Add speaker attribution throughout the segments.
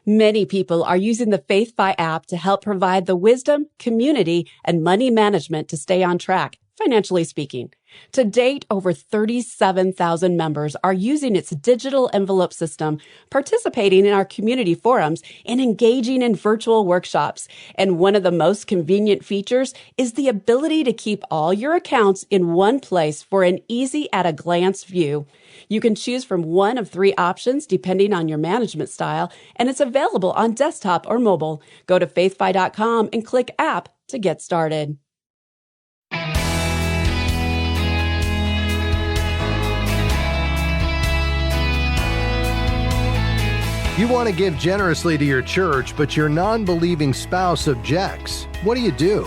Speaker 1: Many people are using the FaithFi app to help provide the wisdom, community, and money management to stay on track, financially speaking. To date, over 37,000 members are using its digital envelope system, participating in our community forums, and engaging in virtual workshops. And one of the most convenient features is the ability to keep all your accounts in one place for an easy at-a-glance view. You can choose from one of three options depending on your management style, and it's available on desktop or mobile. Go to faithfi.com and click App to get started.
Speaker 2: You want to give generously to your church, but your non-believing spouse objects. What do?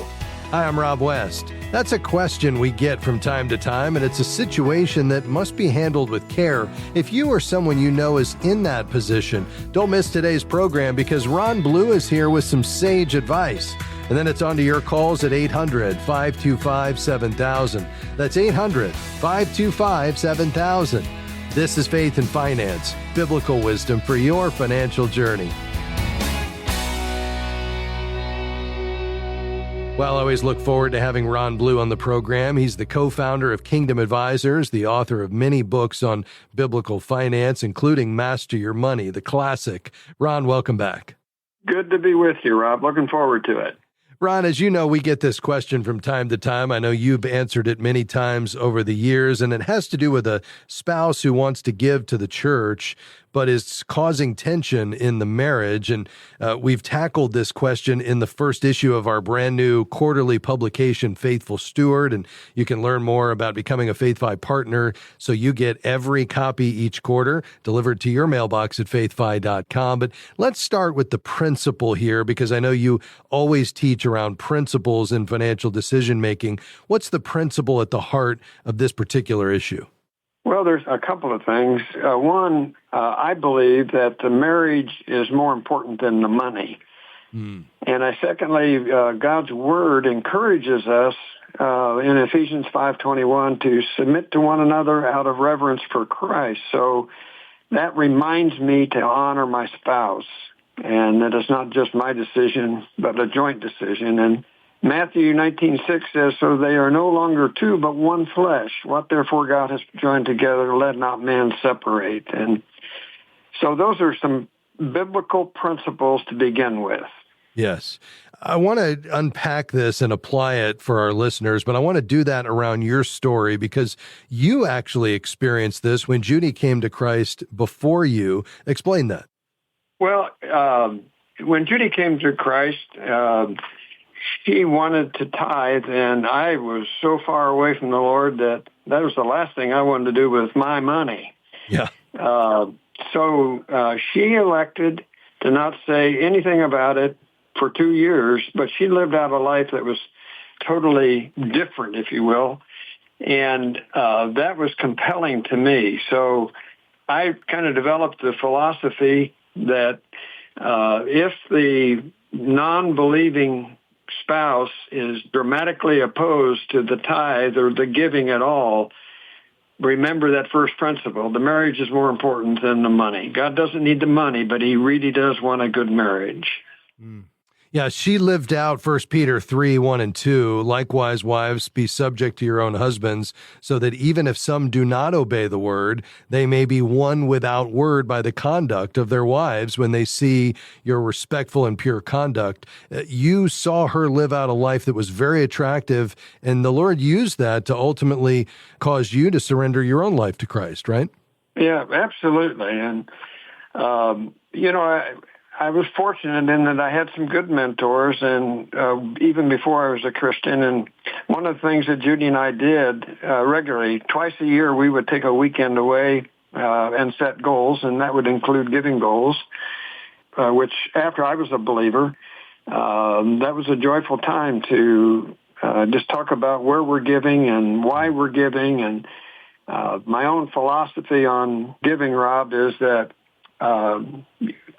Speaker 2: Hi, I'm Rob West. That's a question we get from time to time, and it's a situation that must be handled with care. If you or someone you know is in that position, don't miss today's program because Ron Blue is here with some sage advice. And then it's on to your calls at 800-525-7000. That's 800-525-7000. This is Faith and Finance, biblical wisdom for your financial journey. Well, I always look forward to having Ron Blue on the program. He's the co-founder of Kingdom Advisors, the author of many books on biblical finance, including Master Your Money, the classic. Ron, welcome back.
Speaker 3: Good to be with you, Rob. Looking forward to it.
Speaker 2: Ron, as you know, we get this question from time to time. I know you've answered it many times over the years, and it has to do with a spouse who wants to give to the church, but is causing tension in the marriage. And we've tackled this question in the first issue of our brand new quarterly publication, Faithful Steward. And you can learn more about becoming a FaithFi partner. So you get every copy each quarter delivered to your mailbox at faithfi.com. But let's start with the principle here, because I know you always teach around principles in financial decision making. What's the principle at the heart of this particular issue?
Speaker 3: Well, there's a couple of things. One, I believe that the marriage is more important than the money. And secondly, God's Word encourages us in Ephesians 5:21 to submit to one another out of reverence for Christ. So that reminds me to honor my spouse, and that it's not just my decision, but a joint decision. And Matthew 19:6 says, so they are no longer two, but one flesh. What therefore God has joined together, let not man separate. And so those are some biblical principles to begin with.
Speaker 2: Yes. I want to unpack this and apply it for our listeners, but I want to do that around your story because you actually experienced this when Judy came to Christ before you. Explain that.
Speaker 3: Well, when Judy came to Christ, she wanted to tithe, and I was so far away from the Lord that was the last thing I wanted to do with my money.
Speaker 2: Yeah.
Speaker 3: So she elected to not say anything about it for 2 years, but she lived out a life that was totally different, if you will, and that was compelling to me. So I kind of developed the philosophy that if the non-believing spouse is dramatically opposed to the tithe or the giving at all, remember that first principle. The marriage is more important than the money. God doesn't need the money, but he really does want a good marriage.
Speaker 2: Yeah, she lived out 1 Peter 3:1-2. Likewise, wives, be subject to your own husbands, so that even if some do not obey the word, they may be won without word by the conduct of their wives when they see your respectful and pure conduct. You saw her live out a life that was very attractive, and the Lord used that to ultimately cause you to surrender your own life to Christ, right?
Speaker 3: Yeah, absolutely. And, I was fortunate in that I had some good mentors, and even before I was a Christian. And one of the things that Judy and I did regularly, twice a year, we would take a weekend away and set goals, and that would include giving goals, which after I was a believer, that was a joyful time to just talk about where we're giving and why we're giving. And my own philosophy on giving, Rob, is that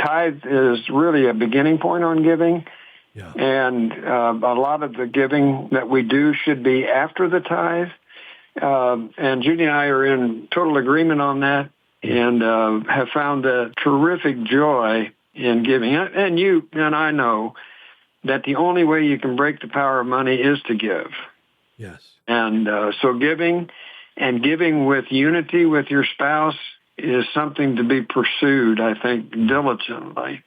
Speaker 3: tithe is really a beginning point on giving. Yeah. And a lot of the giving that we do should be after the tithe. And Judy and I are in total agreement on that, and have found a terrific joy in giving. And you and I know that the only way you can break the power of money is to give.
Speaker 2: Yes.
Speaker 3: And so giving with unity with your spouse is something to be pursued, I think, diligently.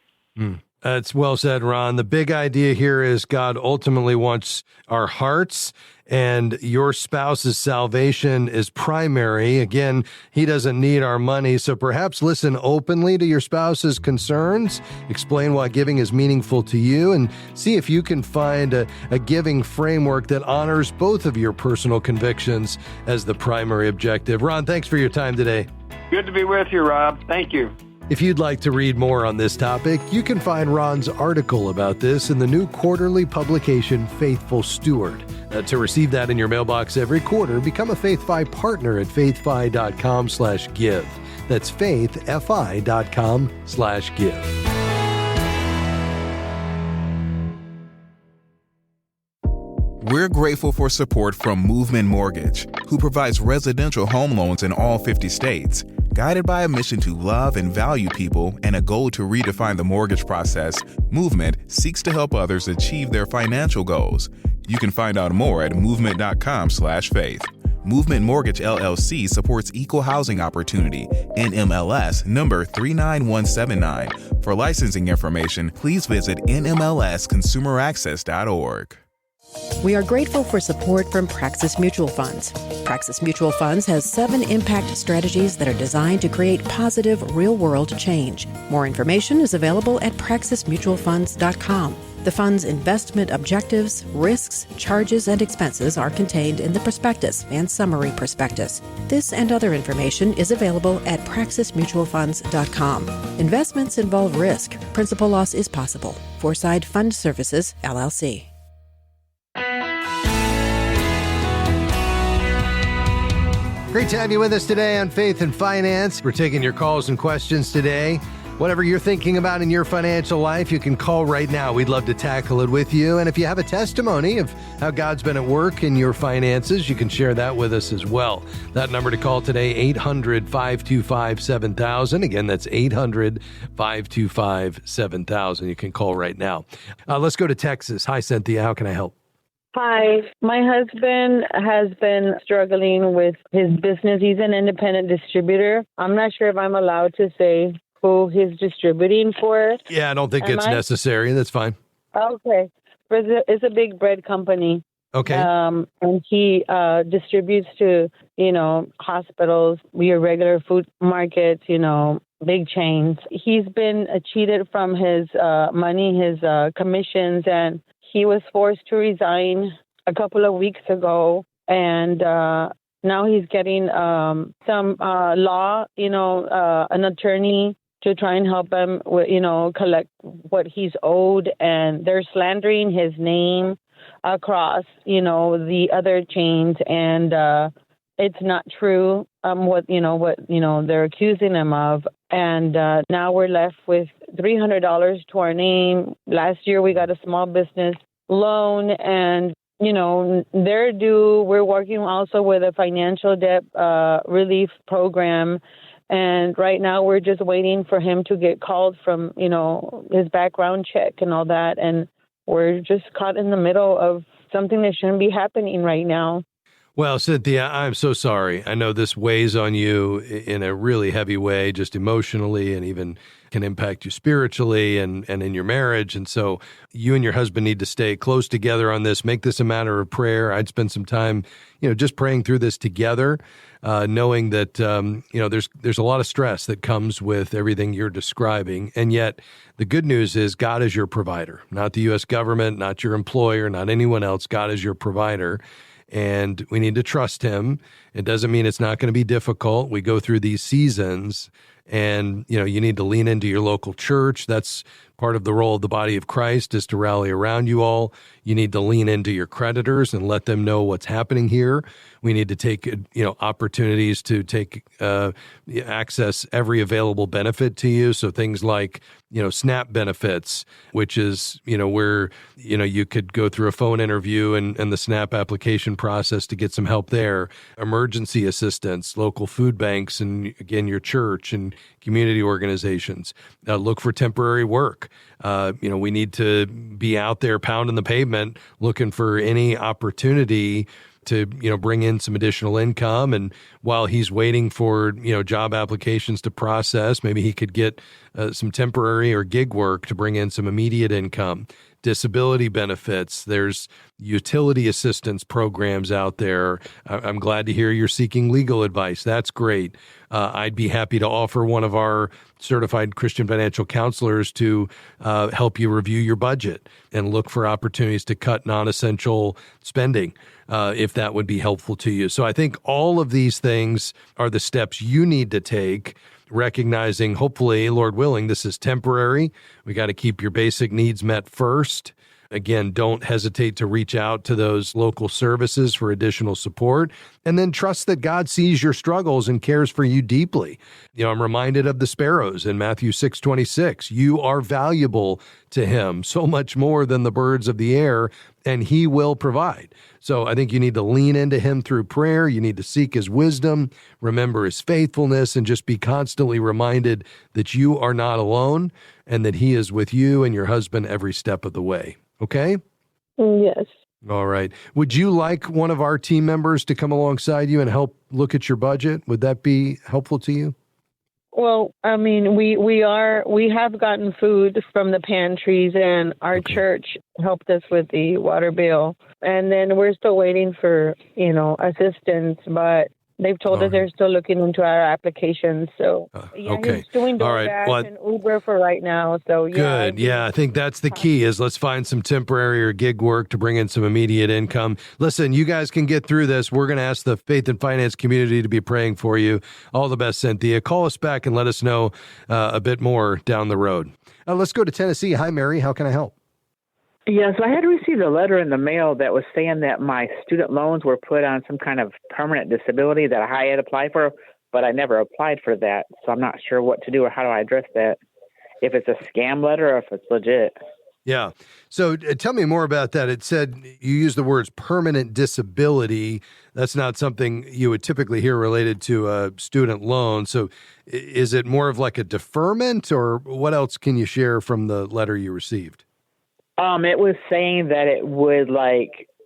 Speaker 2: That's well said, Ron. The big idea here is God ultimately wants our hearts, and your spouse's salvation is primary. Again, he doesn't need our money, so perhaps listen openly to your spouse's concerns, explain why giving is meaningful to you, and see if you can find a giving framework that honors both of your personal convictions as the primary objective. Ron, thanks for your time today.
Speaker 3: Good to be with you, Rob. Thank you.
Speaker 2: If you'd like to read more on this topic, you can find Ron's article about this in the new quarterly publication, Faithful Steward. To receive that in your mailbox every quarter, become a FaithFi partner at faithfi.com/give. That's faithfi.com/give.
Speaker 4: We're grateful for support from Movement Mortgage, who provides residential home loans in all 50 states. Guided by a mission to love and value people and a goal to redefine the mortgage process, Movement seeks to help others achieve their financial goals. You can find out more at movement.com/faith. Movement Mortgage LLC supports equal housing opportunity, NMLS number 39179. For licensing information, please visit nmlsconsumeraccess.org.
Speaker 5: We are grateful for support from Praxis Mutual Funds. Praxis Mutual Funds has 7 impact strategies that are designed to create positive, real-world change. More information is available at praxismutualfunds.com. The fund's investment objectives, risks, charges, and expenses are contained in the prospectus and summary prospectus. This and other information is available at praxismutualfunds.com. Investments involve risk. Principal loss is possible. Foreside Fund Services, LLC.
Speaker 2: Great to have you with us today on Faith and Finance. We're taking your calls and questions today. Whatever you're thinking about in your financial life, you can call right now. We'd love to tackle it with you. And if you have a testimony of how God's been at work in your finances, you can share that with us as well. That number to call today, 800-525-7000. Again, that's 800-525-7000. You can call right now. Let's go to Texas. Hi, Cynthia. How can I help?
Speaker 6: Hi. My husband has been struggling with his business. He's an independent distributor. I'm not sure if I'm allowed to say who he's distributing for.
Speaker 2: Yeah, I don't think it's necessary. That's fine.
Speaker 6: Okay. It's a big bread company.
Speaker 2: Okay.
Speaker 6: And he distributes to, hospitals, your regular food markets, big chains. He's been cheated from his money, his commissions, and he was forced to resign a couple of weeks ago, and now he's getting some law, an attorney to try and help him, collect what he's owed, and they're slandering his name across, the other chains, and it's not true what they're accusing him of. And now we're left with $300 to our name. Last year we got a small business loan, and they're due. We're working also with a financial debt relief program, and right now we're just waiting for him to get called from his background check and all that, and we're just caught in the middle of something that shouldn't be happening right now.
Speaker 2: Well, Cynthia, I'm so sorry. I know this weighs on you in a really heavy way, just emotionally, and even can impact you spiritually and in your marriage. And so you and your husband need to stay close together on this. Make this a matter of prayer. I'd spend some time, just praying through this together, knowing that, there's a lot of stress that comes with everything you're describing. And yet the good news is God is your provider, not the U.S. government, not your employer, not anyone else. God is your provider. And we need to trust him. It doesn't mean it's not going to be difficult. We go through these seasons, and, you need to lean into your local church. That's part of the role of the body of Christ, is to rally around you all. You need to lean into your creditors and let them know what's happening here. We need to take, opportunities to access every available benefit to you. So things like, SNAP benefits, which is, where, you could go through a phone interview and the SNAP application process to get some help there. Emergency assistance, local food banks, and again, your church, and community organizations. Look for temporary work. We need to be out there pounding the pavement, looking for any opportunity to, bring in some additional income. And while he's waiting for, job applications to process, maybe he could get some temporary or gig work to bring in some immediate income. Disability benefits. There's utility assistance programs out there. I'm glad to hear you're seeking legal advice. That's great. I'd be happy to offer one of our certified Christian financial counselors to help you review your budget and look for opportunities to cut non-essential spending, if that would be helpful to you. So I think all of these things are the steps you need to take, recognizing, hopefully, Lord willing, this is temporary. We got to keep your basic needs met first. Again, don't hesitate to reach out to those local services for additional support, and then trust that God sees your struggles and cares for you deeply. I'm reminded of the sparrows in Matthew 6:26. You are valuable to him, so much more than the birds of the air, and he will provide. So I think you need to lean into him through prayer. You need to seek his wisdom, remember his faithfulness, and just be constantly reminded that you are not alone and that he is with you and your husband every step of the way. Okay?
Speaker 6: Yes.
Speaker 2: All right. Would you like one of our team members to come alongside you and help look at your budget? Would that be helpful to you?
Speaker 6: Well, I mean, we have gotten food from the pantries, and our church helped us with the water bill. And then we're still waiting for, assistance, but they've told us they're still looking into our applications. So, he's doing DoorDash and Uber for right now. So,
Speaker 2: Good. Yeah, I think that's the key is let's find some temporary or gig work to bring in some immediate income. Listen, you guys can get through this. We're going to ask the faith and finance community to be praying for you. All the best, Cynthia. Call us back and let us know a bit more down the road. Let's go to Tennessee. Hi, Mary. How can I help?
Speaker 7: Yes, I had received a letter in the mail that was saying that my student loans were put on some kind of permanent disability that I had applied for, but I never applied for that. So I'm not sure what to do or how do I address that, if it's a scam letter or if it's legit.
Speaker 2: Yeah. So tell me more about that. It said you used the words permanent disability. That's not something you would typically hear related to a student loan. So is it more of like a deferment, or what else can you share from the letter you received?
Speaker 7: It was saying that it would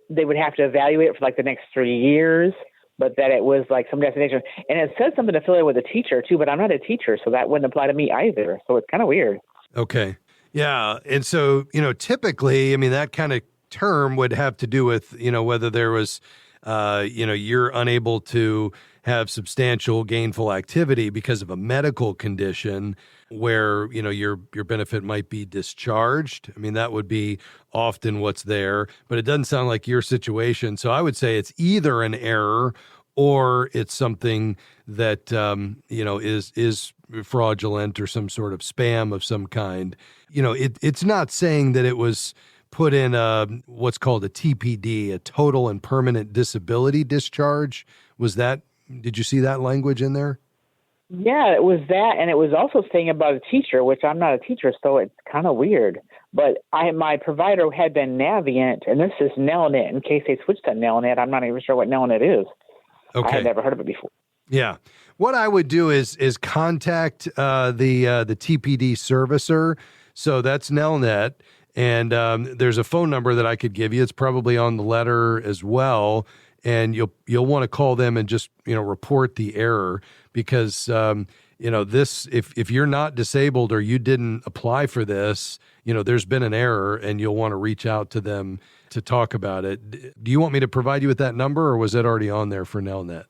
Speaker 7: they would have to evaluate it for the next 3 years, but that it was some destination. And it said something affiliated with a teacher too, but I'm not a teacher, so that wouldn't apply to me either. So it's kind of weird.
Speaker 2: Okay. Yeah. And so, typically, that kind of term would have to do with, whether there was, you're unable to have substantial gainful activity because of a medical condition where, your benefit might be discharged. That would be often what's there, but it doesn't sound like your situation. So I would say it's either an error or it's something that, is fraudulent or some sort of spam of some kind. It's not saying that it was put in what's called a TPD, a total and permanent disability discharge. Did you see that language in there?
Speaker 7: Yeah, it was that, and it was also saying about a teacher, which I'm not a teacher, so it's kind of weird. But my provider had been Navient, and this is Nelnet. In case they switched to Nelnet, I'm not even sure what Nelnet is. Okay. I had never heard of it before.
Speaker 2: Yeah. What I would do is contact the TPD servicer. So that's Nelnet, and there's a phone number that I could give you. It's probably on the letter as well. And you'll want to call them and just, report the error because, this, if you're not disabled or you didn't apply for this, there's been an error and you'll want to reach out to them to talk about it. Do you want me to provide you with that number or was it already on there for Nelnet?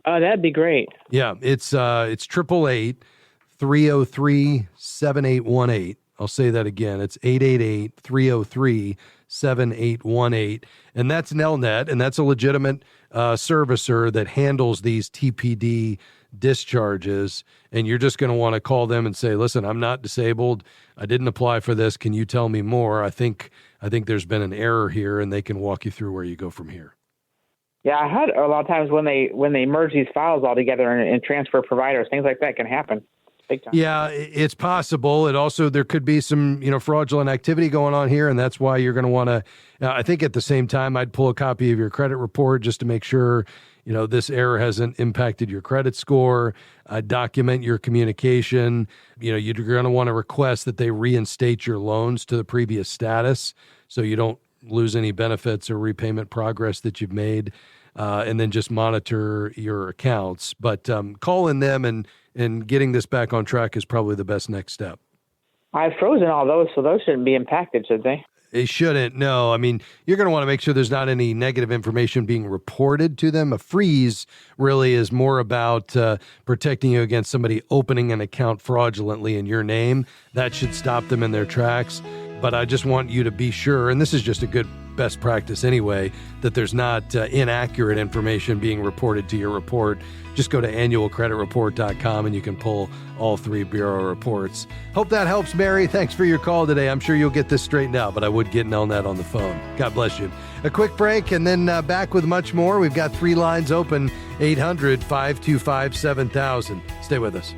Speaker 7: That'd be great.
Speaker 2: Yeah, it's 888-303-7818. I'll say that again. It's 888-303-7818. And that's Nelnet, and that's a legitimate servicer that handles these TPD discharges. And you're just going to want to call them and say, listen, I'm not disabled. I didn't apply for this. Can you tell me more? I think there's been an error here, and they can walk you through where you go from here.
Speaker 7: Yeah, I had a lot of times when they merge these files all together and transfer providers, things like that can happen. big time.
Speaker 2: Yeah, it's possible. There could be some, fraudulent activity going on here, and that's why you're going to want to, I think at the same time, I'd pull a copy of your credit report just to make sure, this error hasn't impacted your credit score, document your communication. You're going to want to request that they reinstate your loans to the previous status so you don't lose any benefits or repayment progress that you've made, and then just monitor your accounts. But calling them and getting this back on track is probably the best next step.
Speaker 7: I've frozen all those, so those shouldn't be impacted, should they?
Speaker 2: They shouldn't, no. I mean, you're going to want to make sure there's not any negative information being reported to them. A freeze really is more about protecting you against somebody opening an account fraudulently in your name. That should stop them in their tracks. But I just want you to be sure, and this is just a good best practice anyway, that there's not inaccurate information being reported to your report. Just go to annualcreditreport.com and you can pull all 3 bureau reports. Hope that helps, Mary. Thanks for your call today. I'm sure you'll get this straightened out, but I would get Nelnet on the phone. God bless you. A quick break and then back with much more. We've got 3 lines open, 800-525-7000. Stay with us.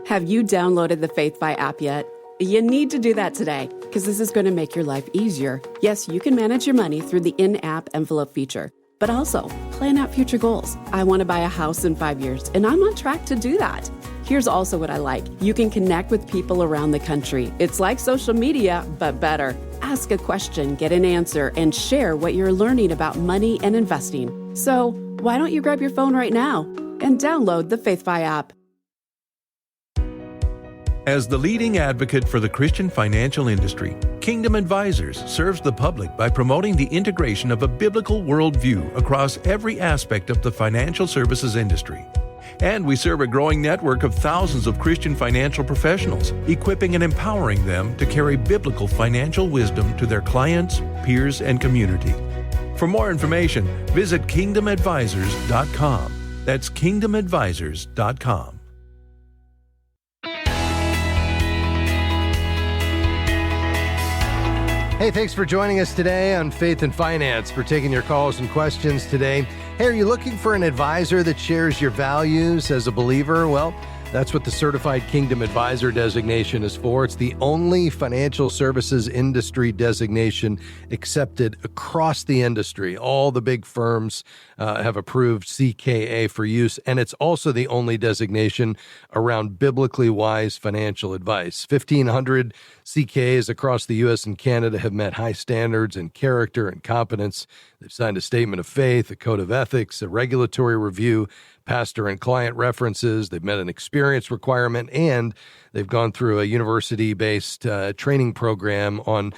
Speaker 1: Have you downloaded the FaithFi app yet? You need to do that today because this is going to make your life easier. Yes, you can manage your money through the in-app envelope feature, but also plan out future goals. I want to buy a house in 5 years, and I'm on track to do that. Here's also what I like. You can connect with people around the country. It's like social media, but better. Ask a question, get an answer, and share what you're learning about money and investing. So why don't you grab your phone right now and download the FaithFi app?
Speaker 8: As the leading advocate for the Christian financial industry, Kingdom Advisors serves the public by promoting the integration of a biblical worldview across every aspect of the financial services industry. And we serve a growing network of thousands of Christian financial professionals, equipping and empowering them to carry biblical financial wisdom to their clients, peers, and community. For more information, visit kingdomadvisors.com. That's kingdomadvisors.com.
Speaker 2: Hey, thanks for joining us today on Faith and Finance, for taking your calls and questions today. Hey, are you looking for an advisor that shares your values as a believer? Well, that's what the Certified Kingdom Advisor designation is for. It's the only financial services industry designation accepted across the industry. All the big firms have approved CKA for use, and it's also the only designation around biblically wise financial advice. 1,500 CKAs across the U.S. and Canada have met high standards in character and competence. They've signed a statement of faith, a code of ethics, a regulatory review, pastor and client references. They've met an experience requirement, and they've gone through a university-based training program on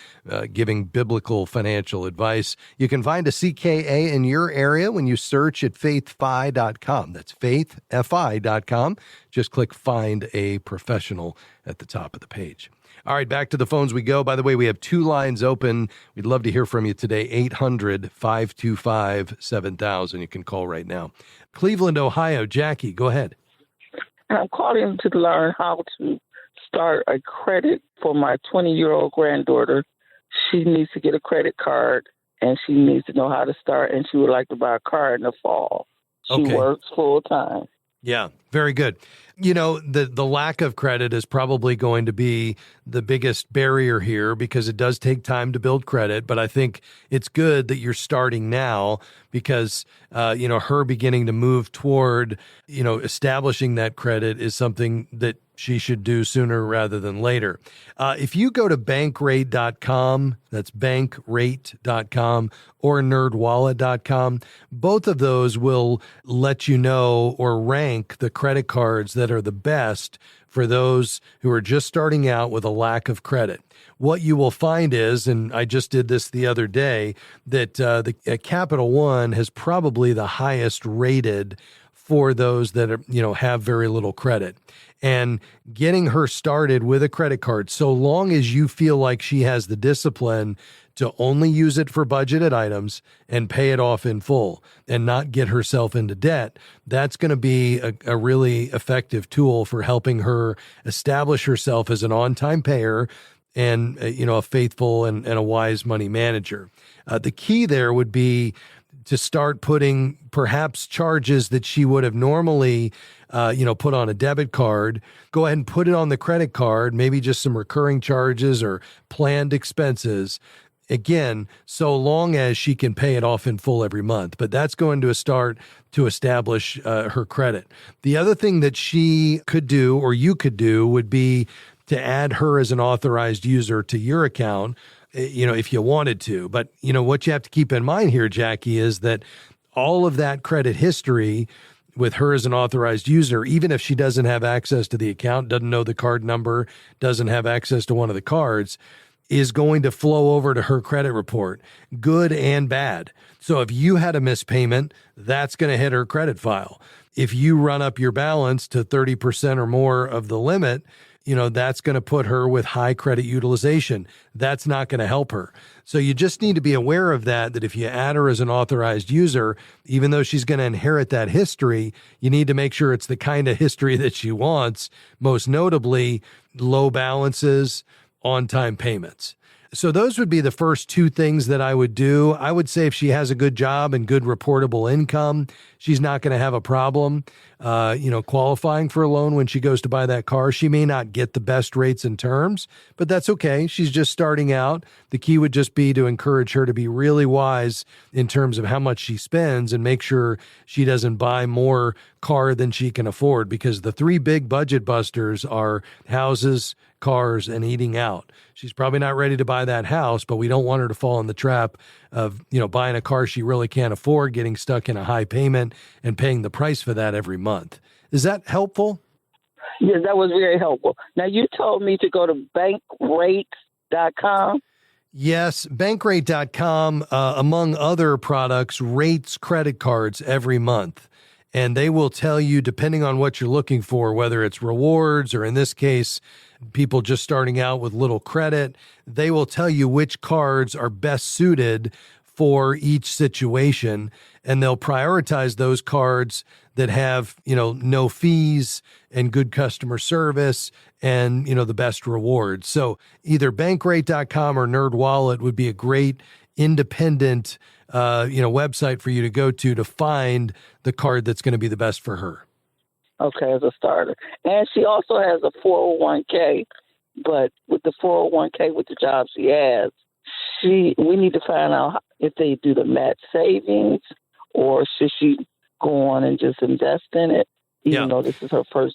Speaker 2: giving biblical financial advice. You can find a CKA in your area when you search at faithfi.com. That's faithfi.com. Just click Find a Professional at the top of the page. All right, back to the phones we go. By the way, we have 2 lines open. We'd love to hear from you today, 800-525-7000. You can call right now. Cleveland, Ohio. Jackie, go ahead.
Speaker 9: I'm calling to learn how to start a credit for my 20-year-old granddaughter. She needs to get a credit card, and she needs to know how to start, and she would like to buy a car in the fall. She works full-time.
Speaker 2: Yeah, very good. You know, the lack of credit is probably going to be the biggest barrier here because it does take time to build credit. But I think it's good that you're starting now because, her beginning to move toward, establishing that credit is something that she should do sooner rather than later. If you go to bankrate.com, that's bankrate.com, or nerdwallet.com, both of those will let you know or rank the credit cards that are the best for those who are just starting out with a lack of credit. What you will find is, and I just did this the other day, that the Capital One has probably the highest rated for those that are, have very little credit. And getting her started with a credit card, so long as you feel like she has the discipline to only use it for budgeted items and pay it off in full and not get herself into debt, that's going to be a really effective tool for helping her establish herself as an on-time payer and a faithful and a wise money manager. The key there would be to start putting perhaps charges that she would have normally, put on a debit card. Go ahead and put it on the credit card, maybe just some recurring charges or planned expenses. Again, so long as she can pay it off in full every month. But that's going to start to establish her credit. The other thing that she could do, or you could do, would be to add her as an authorized user to your account, if you wanted to. But, what you have to keep in mind here, Jackie, is that all of that credit history with her as an authorized user, even if she doesn't have access to the account, doesn't know the card number, doesn't have access to one of the cards, is going to flow over to her credit report, good and bad. So if you had a missed payment, that's going to hit her credit file. If you run up your balance to 30% or more of the limit, that's going to put her with high credit utilization. That's not going to help her. So you just need to be aware of that if you add her as an authorized user, even though she's going to inherit that history, you need to make sure it's the kind of history that she wants, most notably low balances, on-time payments. So those would be the first two things that I would do. I would say if she has a good job and good reportable income, she's not going to have a problem, qualifying for a loan when she goes to buy that car. She may not get the best rates and terms, but that's okay. She's just starting out. The key would just be to encourage her to be really wise in terms of how much she spends and make sure she doesn't buy more car than she can afford, because the three big budget busters are houses, cars, and eating out. She's probably not ready to buy that house, but we don't want her to fall in the trap of, buying a car she really can't afford, getting stuck in a high payment and paying the price for that every month. Is that helpful?
Speaker 9: Yes, that was very helpful. Now, you told me to go to bankrate.com.
Speaker 2: Yes, bankrate.com, among other products, rates credit cards every month. And they will tell you, depending on what you're looking for, whether it's rewards or in this case, people just starting out with little credit, they will tell you which cards are best suited for each situation. And they'll prioritize those cards that have, no fees and good customer service and, the best rewards. So either bankrate.com or NerdWallet would be a great independent website for you to go to find the card that's going to be the best for her.
Speaker 9: Okay, as a starter. And she also has a 401k, but with the 401k, with the job she has, we need to find out if they do the match savings or should she go on and just invest in it, even though this is her first.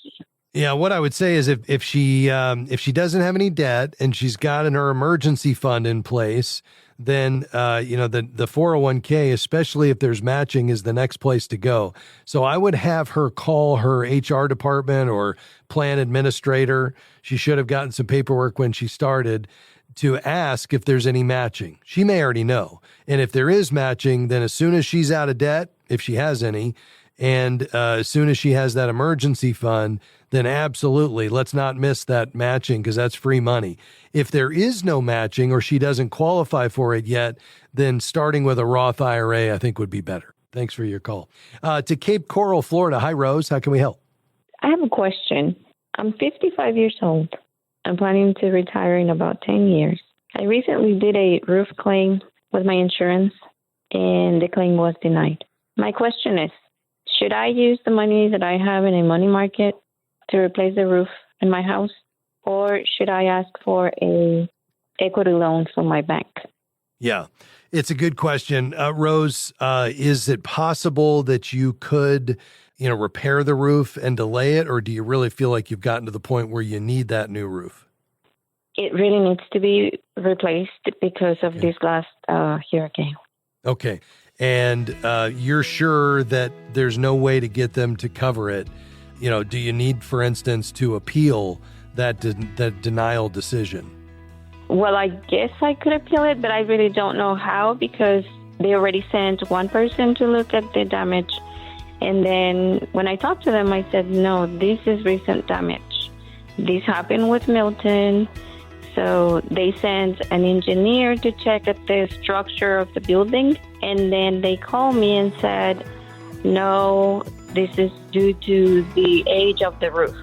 Speaker 2: Yeah, what I would say is if she doesn't have any debt and she's got her emergency fund in place, then, the 401k, especially if there's matching, is the next place to go. So I would have her call her HR department or plan administrator. She should have gotten some paperwork when she started to ask if there's any matching. She may already know. And if there is matching, then as soon as she's out of debt, if she has any, and as soon as she has that emergency fund, then absolutely, let's not miss that matching because that's free money. If there is no matching or she doesn't qualify for it yet, then starting with a Roth IRA, I think would be better. Thanks for your call. To Cape Coral, Florida. Hi, Rose. How can we help?
Speaker 10: I have a question. I'm 55 years old. I'm planning to retire in about 10 years. I recently did a roof claim with my insurance, and the claim was denied. My question is, should I use the money that I have in a money market to replace the roof in my house, or should I ask for a equity loan from my bank?
Speaker 2: Yeah, it's a good question. Rose, is it possible that you could, repair the roof and delay it, or do you really feel like you've gotten to the point where you need that new roof?
Speaker 10: It really needs to be replaced because of this last hurricane.
Speaker 2: Okay. And you're sure that there's no way to get them to cover it? Do you need, for instance, to appeal that denial decision?
Speaker 10: Well, I guess I could appeal it, but I really don't know how because they already sent one person to look at the damage. And then when I talked to them, I said, no, this is recent damage. This happened with Milton. So they sent an engineer to check at the structure of the building. And then they called me and said, no, this is due to the age of the roof.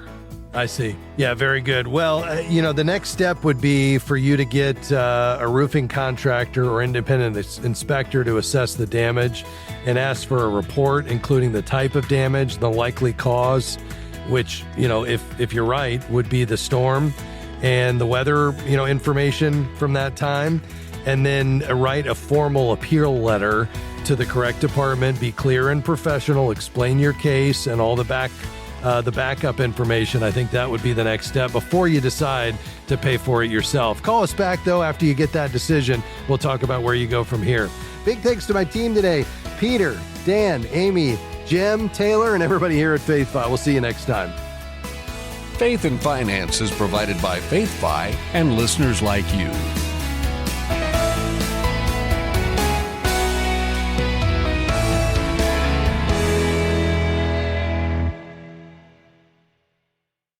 Speaker 2: I see. Yeah, very good. Well, the next step would be for you to get a roofing contractor or independent inspector to assess the damage and ask for a report, including the type of damage, the likely cause, which, if you're right, would be the storm, and the weather, information from that time, and then write a formal appeal letter to the correct department. Be clear and professional, explain your case and all the backup information. I think that would be the next step before you decide to pay for it yourself. Call us back, though, after you get that decision. We'll talk about where you go from here. Big thanks to my team today, Peter, Dan, Amy, Jim, Taylor, and everybody here at FaithFi. We'll see you next time.
Speaker 11: Faith and Finance is provided by FaithFi and listeners like you.